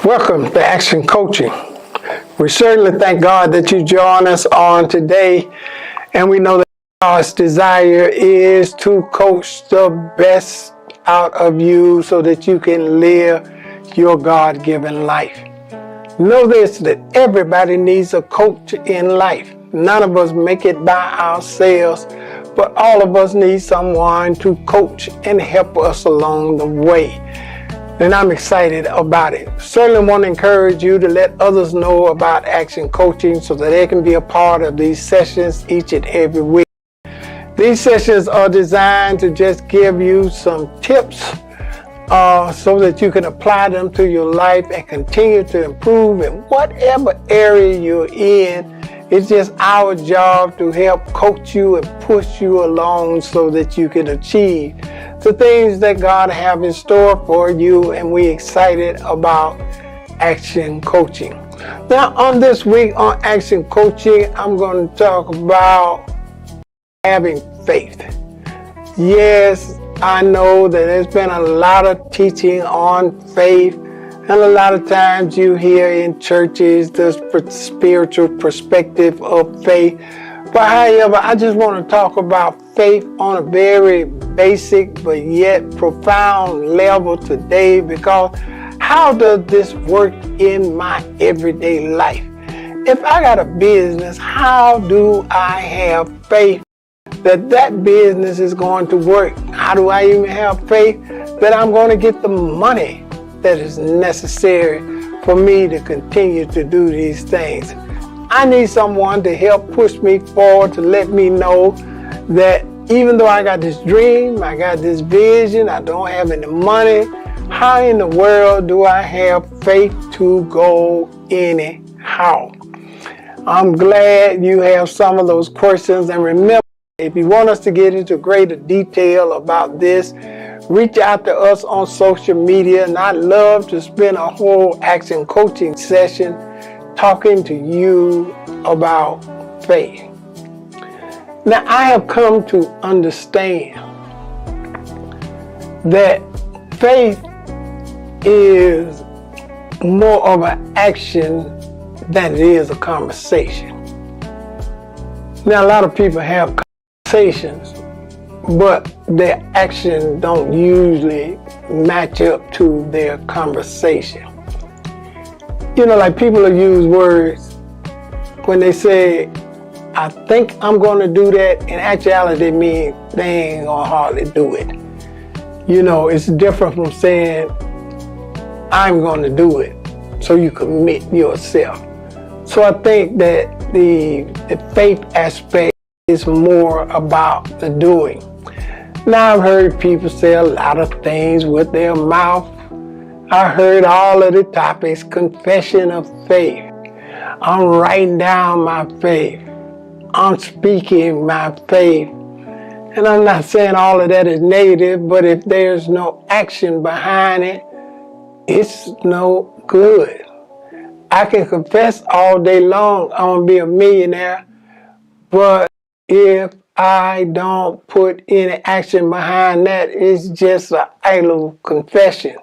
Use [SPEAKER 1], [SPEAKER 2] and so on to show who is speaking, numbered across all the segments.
[SPEAKER 1] Welcome to Action Coaching. We certainly thank God that you join us on today, and we know that God's desire is to coach the best out of you so that you can live your God-given life. Know this, that everybody needs a coach in life. None of us make it by ourselves, but all of us need someone to coach and help us along the way. And I'm excited about it. Certainly want to encourage you to let others know about Action Coaching so that they can be a part of these sessions each and every week. These sessions are designed to just give you some tips so that you can apply them to your life and continue to improve in whatever area you're in. It's just our job to help coach you and push you along so that you can achieve the things that God have in store for you, and we're excited about Action Coaching. Now, on this week on Action Coaching, I'm going to talk about having faith. Yes, I know that there's been a lot of teaching on faith, and a lot of times you hear in churches the spiritual perspective of faith. But however, I just want to talk about faith on a very basic but yet profound level today, because how does this work in my everyday life? If I got a business, how do I have faith that that business is going to work? How do I even have faith that I'm going to get the money that is necessary for me to continue to do these things? I need someone to help push me forward, to let me know that even though I got this dream, I got this vision, I don't have any money, how in the world do I have faith to go anyhow? I'm glad you have some of those questions, and remember, if you want us to get into greater detail about this, reach out to us on social media, and I'd love to spend a whole Action Coaching session talking to you about faith. Now, I have come to understand that faith is more of an action than it is a conversation. Now, a lot of people have conversations, but their actions don't usually match up to their conversation. You know, like people will use words when they say, I think I'm going to do that. In actuality, they mean they ain't going to hardly do it. You know, it's different from saying, I'm going to do it. So you commit yourself. So I think that the faith aspect is more about the doing. Now, I've heard people say a lot of things with their mouth. I heard all of the topics: confession of faith. I'm writing down my faith. I'm speaking my faith. And I'm not saying all of that is negative, but if there's no action behind it, it's no good. I can confess all day long I'm going to be a millionaire, but if I don't put any action behind that, it's just an idle confession.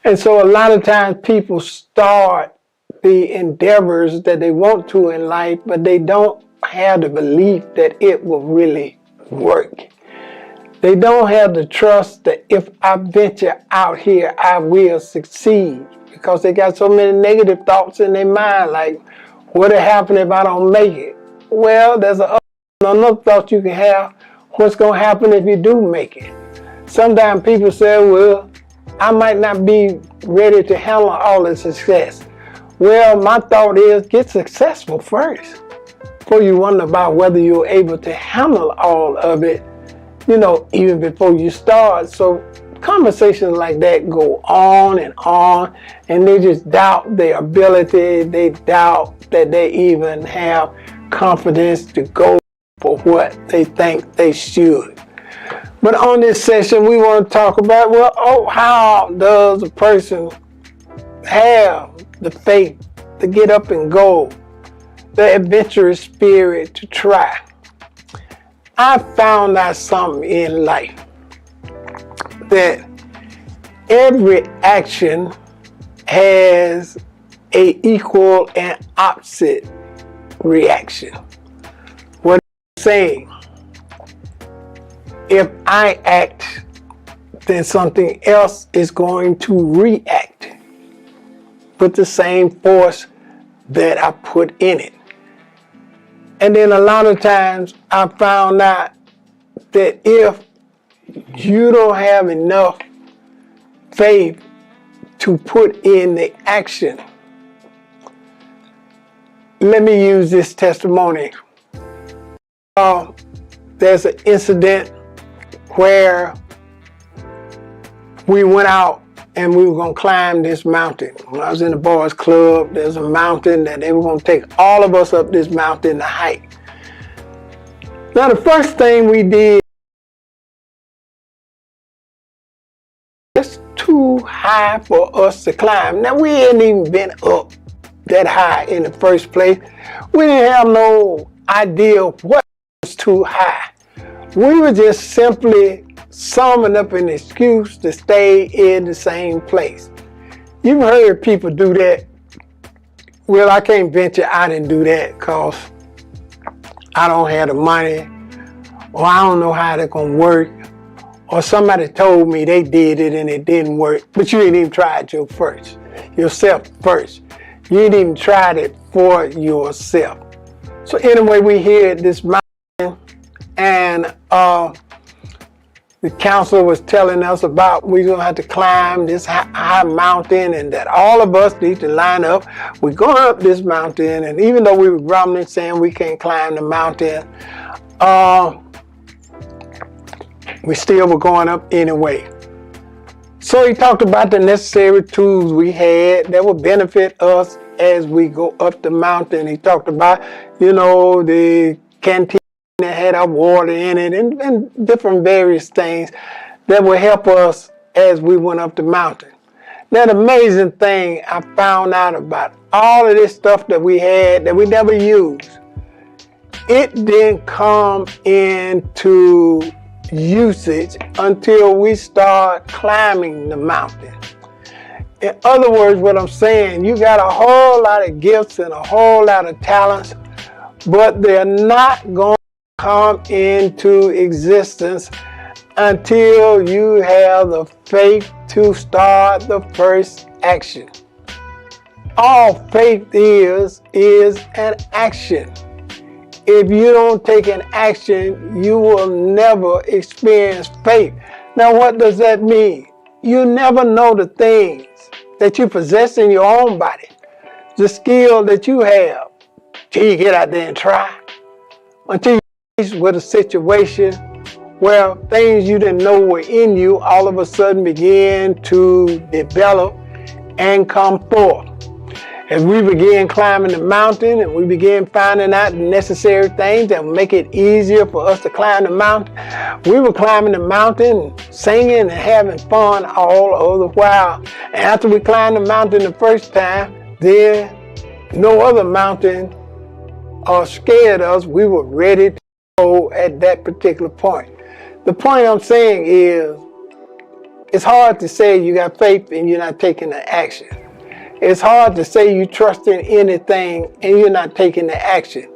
[SPEAKER 1] And so a lot of times people start the endeavors that they want to in life, but they don't have the belief that it will really work. They don't have the trust that if I venture out here, I will succeed, because they got so many negative thoughts in their mind, like, what'll happen if I don't make it? Well, there's another thought you can have: what's going to happen if you do make it? Sometimes people say, well, I might not be ready to handle all the success. Well, my thought is, get successful first before you wonder about whether you're able to handle all of it, you know, even before you start. So conversations like that go on, and they just doubt their ability. They doubt that they even have confidence to go for what they think they should. But on this session, we want to talk about, how does a person have the faith to get up and go, the adventurous spirit to try? I found out something in life, that every action has a equal and opposite reaction. What I'm saying, if I act, then something else is going to react with the same force that I put in it. And then a lot of times I found out that if you don't have enough faith to put in the action. Let me use this testimony. There's an incident where we went out and we were going to climb this mountain. When I was in the boys club, there's a mountain that they were going to take all of us up this mountain to hike. Now the first thing we did, it's too high for us to climb. Now we hadn't even been up that high in the first place. We didn't have no idea what was too high. We were just simply summing up an excuse to stay in the same place. You've heard people do that. Well, I can't venture out and do that because I don't have the money, or I don't know how they're going to work, or somebody told me they did it and it didn't work, but you ain't even tried yourself first. You ain't even tried it for yourself. So anyway, we here at this mountain, and the counselor was telling us about we're going to have to climb this high mountain and that all of us need to line up. We're going up this mountain, and even though we were grumbling saying we can't climb the mountain, we still were going up anyway. So he talked about the necessary tools we had that would benefit us as we go up the mountain. He talked about, the canteen that had our water in it and different various things that would help us as we went up the mountain. Now the amazing thing I found out about all of this stuff that we had that we never used, it didn't come into usage until we start climbing the mountain. In other words, what I'm saying, you got a whole lot of gifts and a whole lot of talents, but they're not going to come into existence until you have the faith to start the first action. All faith is an action. If you don't take an action, you will never experience faith. Now, what does that mean? You never know the things that you possess in your own body, the skill that you have, till you get out there and try. Until you're faced with a situation where things you didn't know were in you all of a sudden begin to develop and come forth. As we began climbing the mountain and we began finding out the necessary things that would make it easier for us to climb the mountain, we were climbing the mountain, singing and having fun all the while. And after we climbed the mountain the first time, then no other mountain scared us. We were ready to go at that particular point. The point I'm saying is, it's hard to say you got faith and you're not taking the action. It's hard to say you trust in anything and you're not taking the action.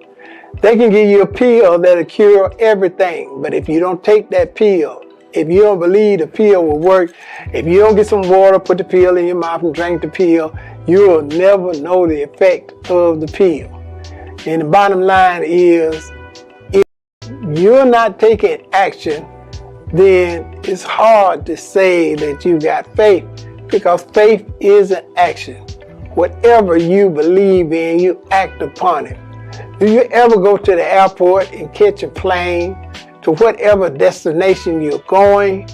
[SPEAKER 1] They can give you a pill that'll cure everything, but if you don't take that pill, if you don't believe the pill will work, if you don't get some water, put the pill in your mouth and drink the pill, you will never know the effect of the pill. And the bottom line is, if you're not taking action, then it's hard to say that you got faith, because faith is an action. Whatever you believe in, you act upon it. Do you ever go to the airport and catch a plane to whatever destination you're going,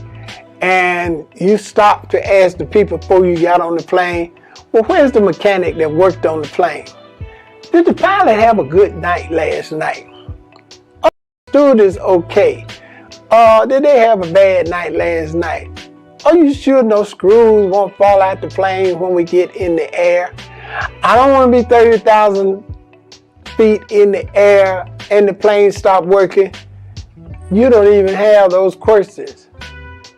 [SPEAKER 1] and you stop to ask the people before you got on the plane, well, where's the mechanic that worked on the plane? Did the pilot have a good night last night? Oh, the stewardess okay? Did they have a bad night last night? Are you sure no screws won't fall out the plane when we get in the air? I don't want to be 30,000 feet in the air and the plane stop working. You don't even have those questions.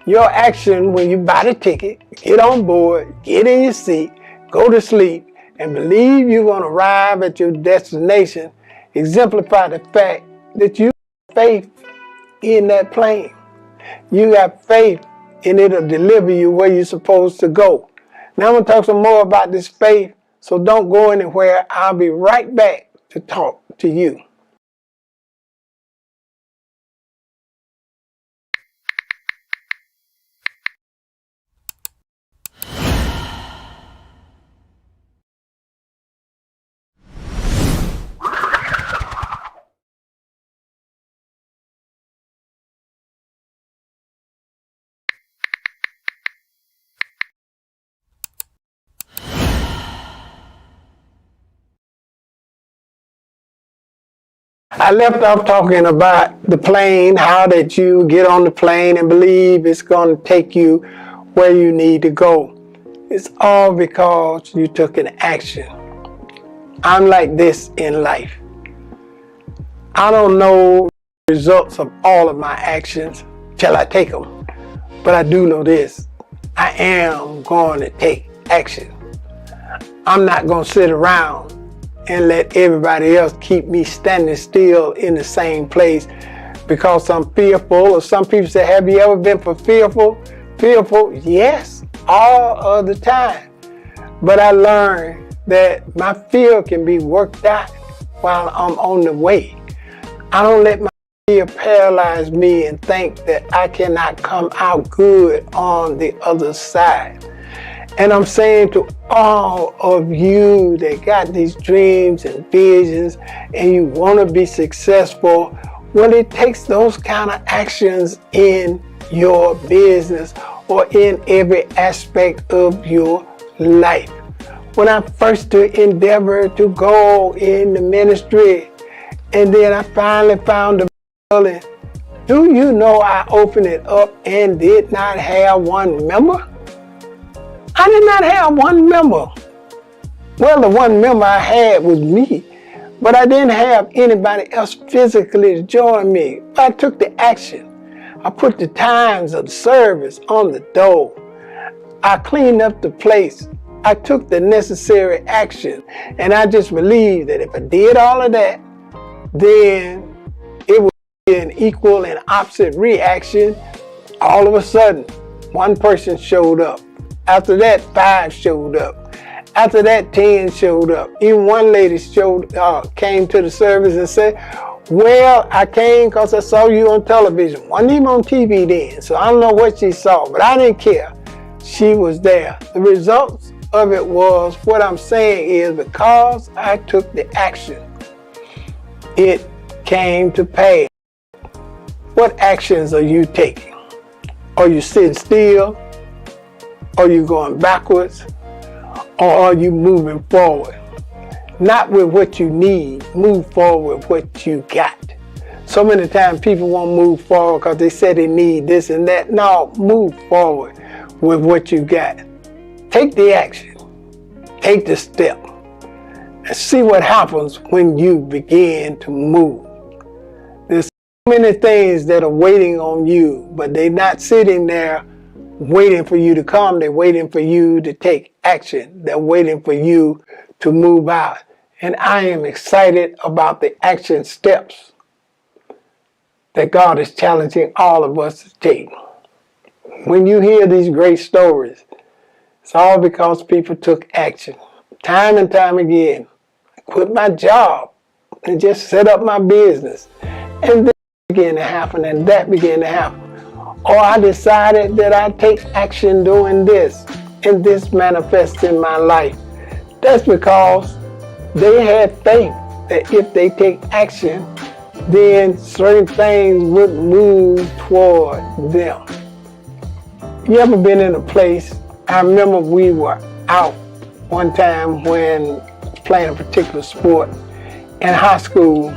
[SPEAKER 1] Your action when you buy the ticket, get on board, get in your seat, go to sleep, and believe you're going to arrive at your destination exemplify the fact that you have faith in that plane. You got faith and it'll deliver you where you're supposed to go. Now I'm going to talk some more about this faith, so don't go anywhere. I'll be right back to talk to you. I left off talking about the plane, how that you get on the plane and believe it's going to take you where you need to go. It's all because you took an action. I'm like this in life. I don't know the results of all of my actions till I take them. But I do know this. I am going to take action. I'm not going to sit around and let everybody else keep me standing still in the same place because I'm fearful. Or some people say, have you ever been fearful? Fearful, yes, all of the time. But I learned that my fear can be worked out while I'm on the way. I don't let my fear paralyze me and think that I cannot come out good on the other side. And I'm saying to all of you that got these dreams and visions and you want to be successful, well, it takes those kind of actions in your business or in every aspect of your life. When I first endeavored to go in the ministry and then I finally found the building, do you know I opened it up and did not have one member? I did not have one member. Well, the one member I had was me, but I didn't have anybody else physically to join me. I took the action. I put the times of the service on the door. I cleaned up the place. I took the necessary action, and I just believed that if I did all of that, then it would be an equal and opposite reaction. All of a sudden, one person showed up. After that, 5 showed up. After that, 10 showed up. Even one lady came to the service and said, well, I came because I saw you on television. Wasn't even on TV then, so I don't know what she saw, but I didn't care. She was there. The results of it was, what I'm saying is, because I took the action, it came to pass. What actions are you taking? Are you sitting still? Are you going backwards? Or are you moving forward? Not with what you need, move forward with what you got. So many times people won't move forward because they say they need this and that. No, move forward with what you got. Take the action. Take the step. And see what happens when you begin to move. There's so many things that are waiting on you, but they're not sitting there waiting for you to come. They're waiting for you to take action. They're waiting for you to move out. And I am excited about the action steps that God is challenging all of us to take. When you hear these great stories, it's all because people took action. Time and time again, I quit my job and just set up my business. And this began to happen and that began to happen. Or I decided that I'd take action doing this, and this manifests in my life. That's because they had faith that if they take action, then certain things would move toward them. You ever been in a place? I remember we were out one time when playing a particular sport in high school,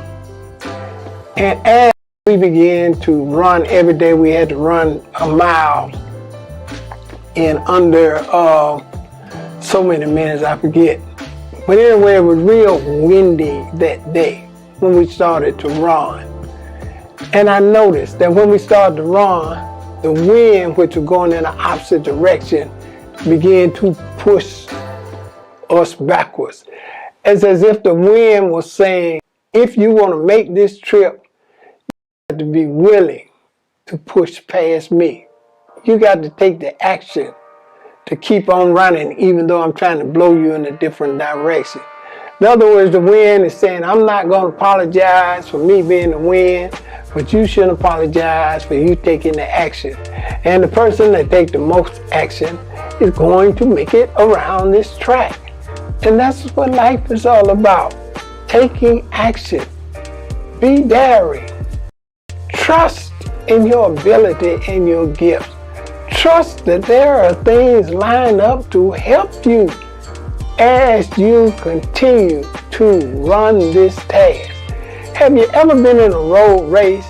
[SPEAKER 1] and as we began to run every day, we had to run a mile in under so many minutes, I forget. But anyway, it was real windy that day when we started to run. And I noticed that when we started to run, the wind, which was going in the opposite direction, began to push us backwards. It's as if the wind was saying, if you want to make this trip, you have to be willing to push past me. You got to take the action to keep on running, even though I'm trying to blow you in a different direction. In other words, the wind is saying, I'm not going to apologize for me being the wind, but you shouldn't apologize for you taking the action. And the person that takes the most action is going to make it around this track. And that's what life is all about. Taking action. Be daring. Trust in your ability and your gifts. Trust that there are things lined up to help you as you continue to run this task. Have you ever been in a road race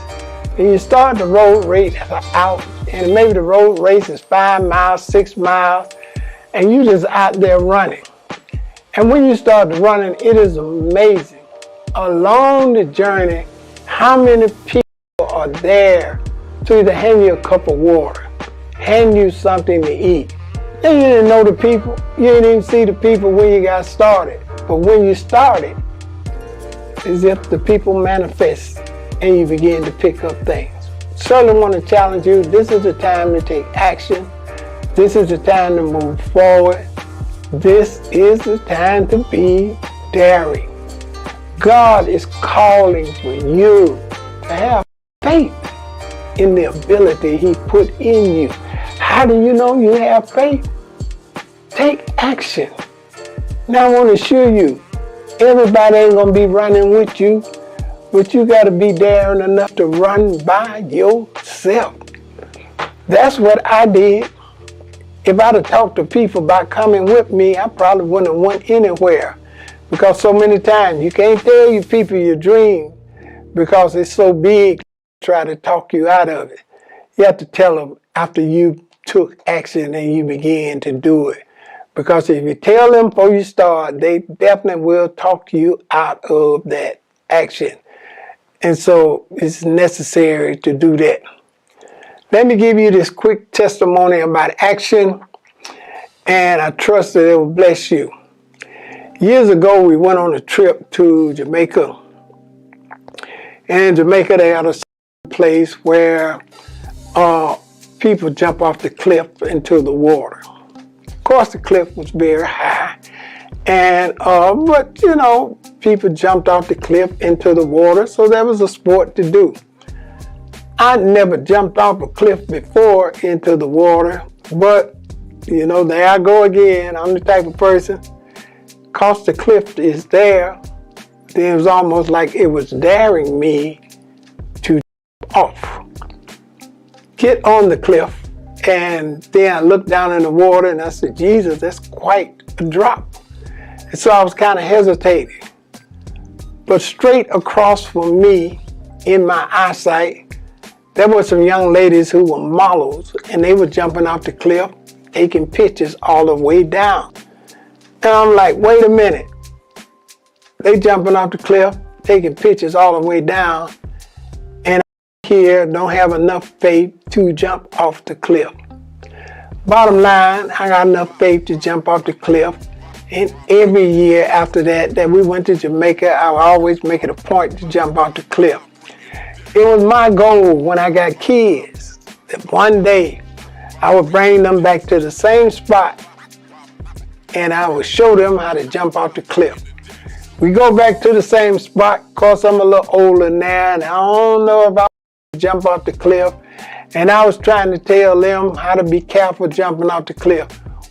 [SPEAKER 1] and you start the road race out and maybe the road race is 5 miles, 6 miles, and you just out there running. And when you start running, it is amazing. Along the journey, how many people are there to either hand you a cup of water, hand you something to eat. And you didn't know the people. You didn't even see the people when you got started. But when you started, as if the people manifest and you begin to pick up things. Certainly want to challenge you. This is the time to take action. This is the time to move forward. This is the time to be daring. God is calling for you to have faith in the ability He put in you. How do you know you have faith? Take action. Now I want to assure you, everybody ain't going to be running with you, but you got to be daring enough to run by yourself. That's what I did. If I'd have talked to people about coming with me, I probably wouldn't have went anywhere. Because so many times you can't tell your people your dream because it's so big to try to talk you out of it. You have to tell them after you took action and you began to do it. Because if you tell them before you start, they definitely will talk you out of that action. And so it's necessary to do that. Let me give you this quick testimony about action, and I trust that it will bless you. Years ago, we went on a trip to Jamaica. And in Jamaica, they had a place where people jump off the cliff into the water. Of course, the cliff was very high, and but you know, people jumped off the cliff into the water, so that was a sport to do. I never jumped off a cliff before into the water, but you know, there I go again. I'm the type of person, cause the cliff is there, then it was almost like it was daring me to jump off. Get on the cliff. And then I looked down in the water and I said, Jesus, that's quite a drop. And so I was kind of hesitating. But straight across from me, in my eyesight, there were some young ladies who were models, and they were jumping off the cliff, taking pictures all the way down. And I'm like, wait a minute. They jumping off the cliff, taking pictures all the way down, and here don't have enough faith to jump off the cliff. Bottom line, I got enough faith to jump off the cliff. And every year after that we went to Jamaica, I would always make it a point to jump off the cliff. It was my goal when I got kids that one day I would bring them back to the same spot and I would show them how to jump off the cliff. We go back to the same spot, of course I'm a little older now and I don't know if I jump off the cliff, and I was trying to tell them how to be careful jumping off the cliff.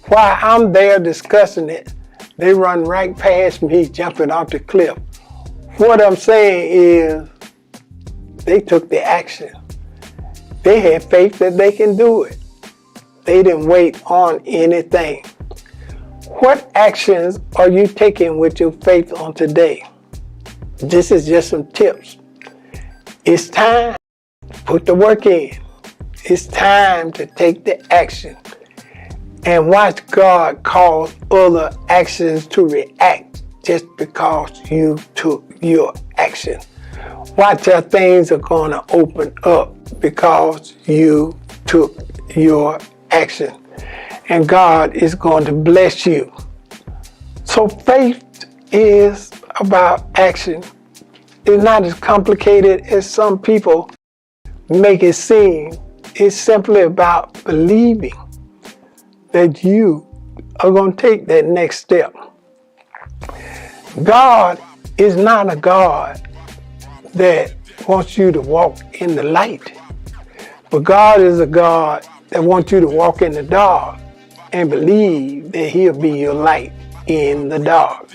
[SPEAKER 1] While I'm there discussing it, they run right past me jumping off the cliff. What I'm saying is they took the action. They had faith that they can do it. They didn't wait on anything. What actions are you taking with your faith on today? This is just some tips. It's time. Put the work in. It's time to take the action and watch God cause other actions to react just because you took your action. Watch how things are going to open up because you took your action. And God is going to bless you. So faith is about action. It's not as complicated as some people make it seem. It's simply about believing that you are going to take that next step. God is not a God that wants you to walk in the light, but God is a God that wants you to walk in the dark and believe that He'll be your light in the dark.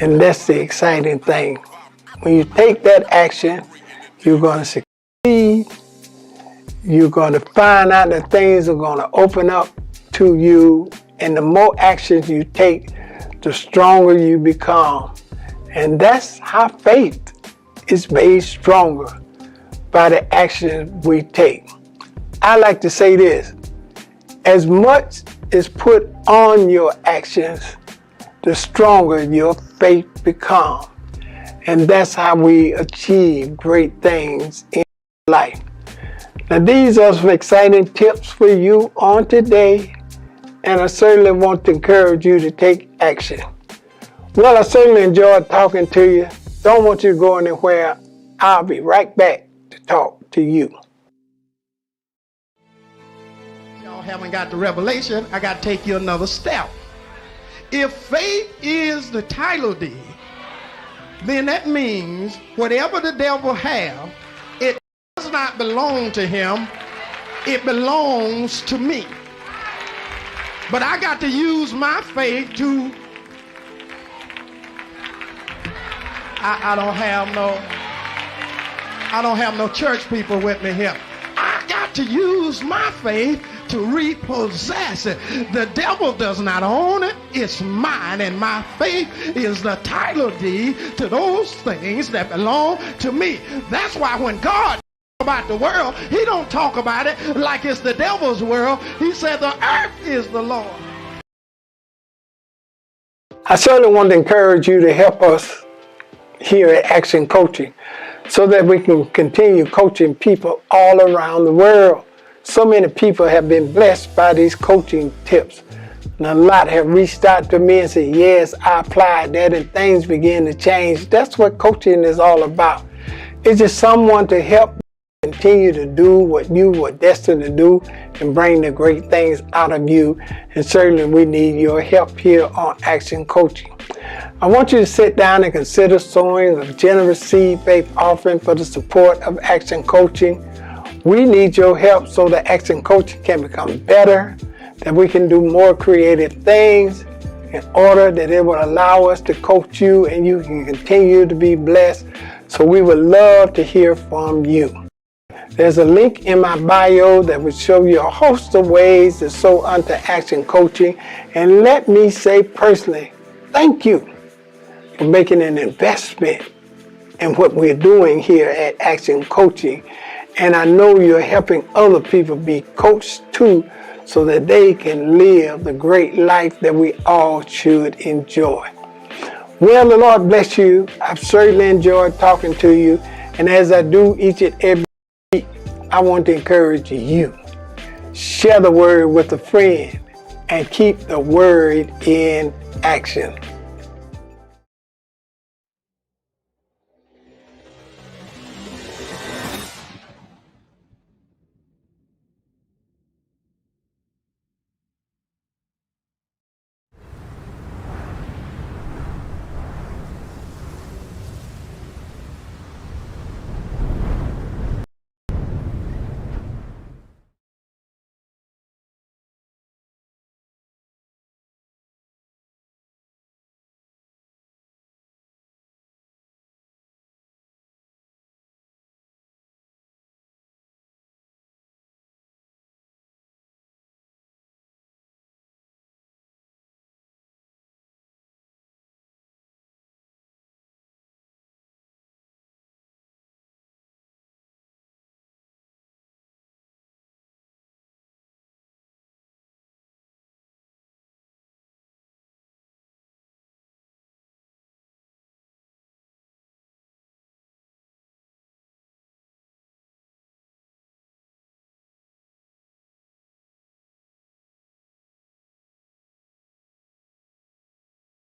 [SPEAKER 1] And that's the exciting thing. When you take that action, you're going to succeed. You're going to find out that things are going to open up to you. And the more actions you take, the stronger you become. And that's how faith is made stronger, by the actions we take. I like to say this: as much as put on your actions, the stronger your faith becomes. And that's how we achieve great things in life. Now, these are some exciting tips for you on today, and I certainly want to encourage you to take action. Well, I certainly enjoyed talking to you. Don't want you to go anywhere. I'll be right back to talk to you.
[SPEAKER 2] Y'all haven't got the revelation. I got to take you another step. If faith is the title deed, then that means whatever the devil have, it does not belong to him. It belongs to me. But I got to use my faith to, I don't have no church people with me here. I got to use my faith to repossess it. The devil does not own it. It's mine, and my faith is the title deed to those things that belong to me. That's why when God about the world, He don't talk about it like it's the devil's world. He said the earth is the Lord.
[SPEAKER 1] I certainly want to encourage you to help us here at Action Coaching so that we can continue coaching people all around the world. So many people have been blessed by these coaching tips. And a lot have reached out to me and said, yes, I applied that, and things begin to change. That's what coaching is all about. It's just someone to help continue to do what you were destined to do and bring the great things out of you. And certainly we need your help here on Action Coaching. I want you to sit down and consider sowing a generous seed faith offering for the support of Action Coaching. We need your help so that Action Coaching can become better, that we can do more creative things in order that it will allow us to coach you and you can continue to be blessed. So we would love to hear from you. There's a link in my bio that will show you a host of ways to sow unto Action Coaching. And let me say personally, thank you for making an investment in what we're doing here at Action Coaching. And I know you're helping other people be coached too, so that they can live the great life that we all should enjoy. Well, the Lord bless you. I've certainly enjoyed talking to you. And as I do each and every week, I want to encourage you. Share the word with a friend and keep the word in action.